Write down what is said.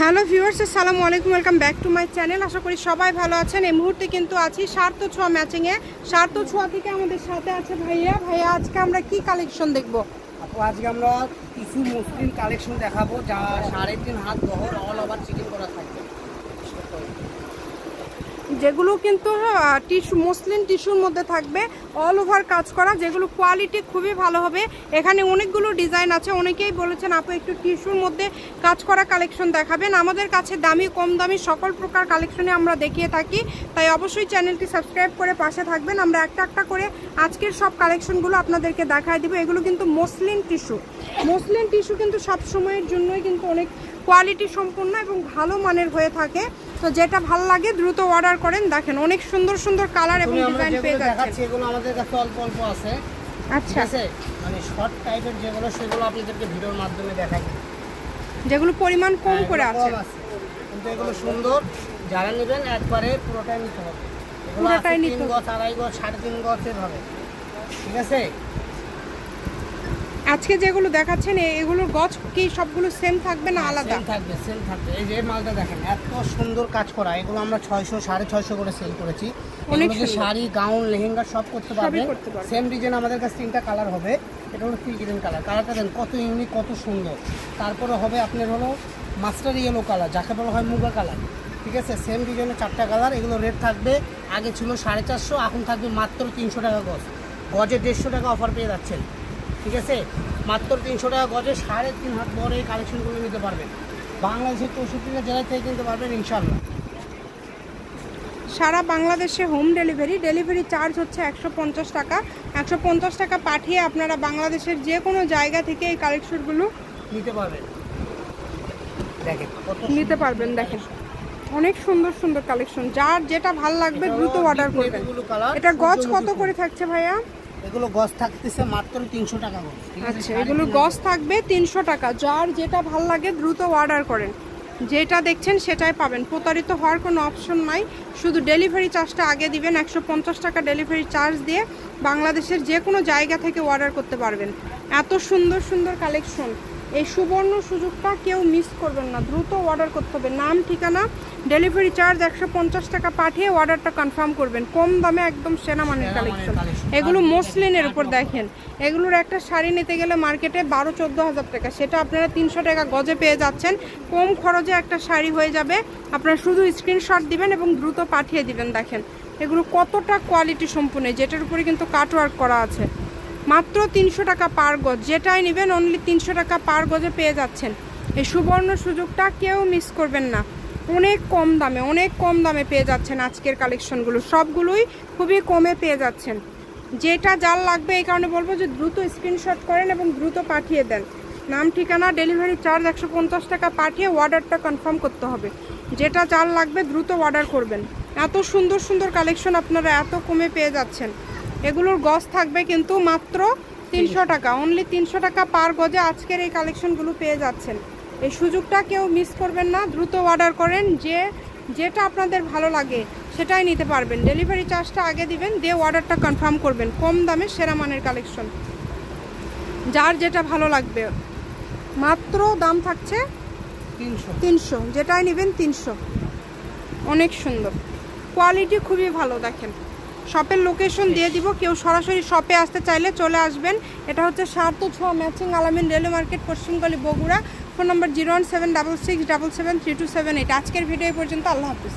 Hello viewers, আসসালামু আলাইকুম, welcome back to my channel. আশা করি সবাই ভালো আছেন। এই মুহূর্তে কিন্তু আছি সার্থ ছোঁয়া ম্যাচিংয়ে। সার্থ ছোঁয়া থেকে আমাদের সাথে আছে ভাইয়া। আজকে আমরা কি কালেকশন দেখব? আপু আজকে আমরা কিছু মুসলিম কালেকশন দেখাবো যা 3.5 হাত বহর অল ওভার চিকেন করা থাকবে, যেগুলো কিন্তু টিস্যু মসলিন টিস্যুর মধ্যে থাকবে, অল ওভার কাজ করা, যেগুলো কোয়ালিটি খুবই ভালো হবে। এখানে অনেকগুলো ডিজাইন আছে। অনেকেই বলেছেন আপু একটু টিস্যুর মধ্যে কাজ করা কালেকশন দেখাবেন। আমাদের কাছে দামি কম দামি সকল প্রকার কালেকশনে আমরা দেখিয়ে থাকি, তাই অবশ্যই চ্যানেলটি সাবস্ক্রাইব করে পাশে থাকবেন। আমরা একটা একটা করে আজকের সব কালেকশনগুলো আপনাদেরকে দেখায় দিব। এগুলো কিন্তু মসলিন টিস্যু। মসলিন টিস্যু কিন্তু সব সময়ের জন্যই কিন্তু অনেক কোয়ালিটি সম্পন্ন এবং ভালো মানের হয়ে থাকে। তো যেটা ভালো লাগে দ্রুত অর্ডার করেন। দেখেন অনেক সুন্দর সুন্দর কালার এবং ডিজাইন পেয়ে যাচ্ছে। এগুলো আমাদের কাছে অল্প অল্প আছে। আচ্ছা আছে, মানে শর্ট টাইপের যেগুলো সেগুলো আপনাদেরকে ভিডিওর মাধ্যমে দেখাই, যেগুলো পরিমাণ কম করে আছে, কিন্তু এগুলো সুন্দর। যারা নেবেন একবারে পুরোটাই নিতে হবে। পুরোটাই নিতে হবে। 3 গজ 2.5 গজ 3.5 গজের হবে, ঠিক আছে? আজকে যেগুলো দেখাচ্ছেন এগুলোর গজ কি সবগুলো সেম থাকবে না আলাদা? সেম থাকবে। এই যে মালটা দেখেন এত সুন্দর কাজ করা। এগুলো আমরা 600 650 করে সেল করেছি। অনেক শাড়ি গাউন লেহেঙ্গা সব করতে পারবেন। সেম ডিজাইন আমাদের কাছে 3টা কালার হবে। এটা হলো সি গ্রিন কালার। কালারটা দেন কত ইউনিক, কত সুন্দর। তারপরে হবে আপনার হলো মাস্টার ইয়েলো কালার, যাকে বলা হয় মুগা কালার, ঠিক আছে? সেম ডিজাইনের 4টা কালার। এগুলো রেট থাকবে, আগে ছিল 450, এখন থাকবে মাত্র 300 টাকা গজ। গজে 150 টাকা অফার পেয়ে যাচ্ছেন, ঠিক আছে? মাত্র 300 টাকা গজে 3.5 হাত বড় এই কালেকশনগুলো নিতে পারবেন। বাংলাদেশের 64টা জেলায় থেকে কিনতে পারবেন ইনশাআল্লাহ। সারা বাংলাদেশে হোম ডেলিভারি চার্জ হচ্ছে 150 টাকা। 150 টাকা পাঠিয়ে আপনারা বাংলাদেশের যে কোনো জায়গা থেকে এই কালেকশনগুলো নিতে পারবেন। দেখেন অনেক সুন্দর সুন্দর কালেকশন। যার যেটা ভালো লাগবে দ্রুত অর্ডার করবেন। এটা গজ কত করে থাকছে ভাইয়া? এগুলো গজ থাকতেছে মাত্র 300 টাকা গজ। আচ্ছা, এগুলো গজ থাকবে 300 টাকা। যার যেটা ভালো লাগে দ্রুত অর্ডার করেন। যেটা দেখছেন সেটাই পাবেন। প্রতারিত হওয়ার কোনো অপশন নাই। শুধু ডেলিভারি চার্জটা আগে দিবেন। 150 টাকা ডেলিভারি চার্জ দিয়ে বাংলাদেশের যে কোনো জায়গা থেকে অর্ডার করতে পারবেন। এত সুন্দর সুন্দর কালেকশন, এই সুবর্ণ সুযোগটা কেউ মিস করবেন না। দ্রুত অর্ডার করতে হবে। নাম, ঠিকানা, ডেলিভারি চার্জ 150 টাকা পাঠিয়ে অর্ডারটা কনফার্ম করবেন। কম দামে একদম সেরা মানের কালেকশন। এগুলো মসলিনের উপর দেখেন। এগুলোর একটা শাড়ি নিতে গেলে মার্কেটে 12-14 হাজার টাকা, সেটা আপনারা 300 টাকা গজে পেয়ে যাচ্ছেন। কম খরচে একটা শাড়ি হয়ে যাবে। আপনারা শুধু স্ক্রিনশট দিবেন এবং দ্রুত পাঠিয়ে দিবেন। দেখেন এগুলো কতটা কোয়ালিটি সম্পূর্ণ, যেটার উপরে কিন্তু কাটওয়ার্ক করা আছে। মাত্র 300 টাকা পার গজ। যেটাই নেবেন অনলি 300 টাকা পার গজে পেয়ে যাচ্ছেন। এই সুবর্ণ সুযোগটা কেউ মিস করবেন না। অনেক কম দামে পেয়ে যাচ্ছেন আজকের কালেকশনগুলো। সবগুলোই খুবই কমে পেয়ে যাচ্ছেন। যেটা যার লাগবে এই কারণে বলবো যে দ্রুত স্ক্রিনশট করেন এবং দ্রুত পাঠিয়ে দেন। নাম, ঠিকানা, ডেলিভারি চার্জ 150 টাকা পাঠিয়ে অর্ডারটা কনফার্ম করতে হবে। যেটা যার লাগবে দ্রুত অর্ডার করবেন। এত সুন্দর সুন্দর কালেকশন আপনারা এত কমে পেয়ে যাচ্ছেন। এগুলোর গজ থাকবে কিন্তু মাত্র 300 টাকা। অনলি 300 টাকা পার গজে আজকের এই কালেকশনগুলো পেয়ে যাচ্ছেন। এই সুযোগটা কেউ মিস করবেন না। দ্রুত অর্ডার করেন। যেটা আপনাদের ভালো লাগে সেটাই নিতে পারবেন। ডেলিভারি চার্জটা আগে দিবেন, দিয়ে অর্ডারটা কনফার্ম করবেন। কম দামে সেরা মানের কালেকশন, যার যেটা ভালো লাগবে। মাত্র দাম থাকছে 300। যেটাই নেবেন 300। অনেক সুন্দর কোয়ালিটি, খুবই ভালো। দেখেন শপের লোকেশন দিয়ে দিব। কেউ সরাসরি শপে আসতে চাইলে চলে আসবেন। এটা হচ্ছে সার্থ ছোঁয়া matching, Alamin railway market, Paschimgali, Bogura. Phone number 01766773278। আজকের ভিডিও পর্যন্ত। আল্লাহ হাফিজ।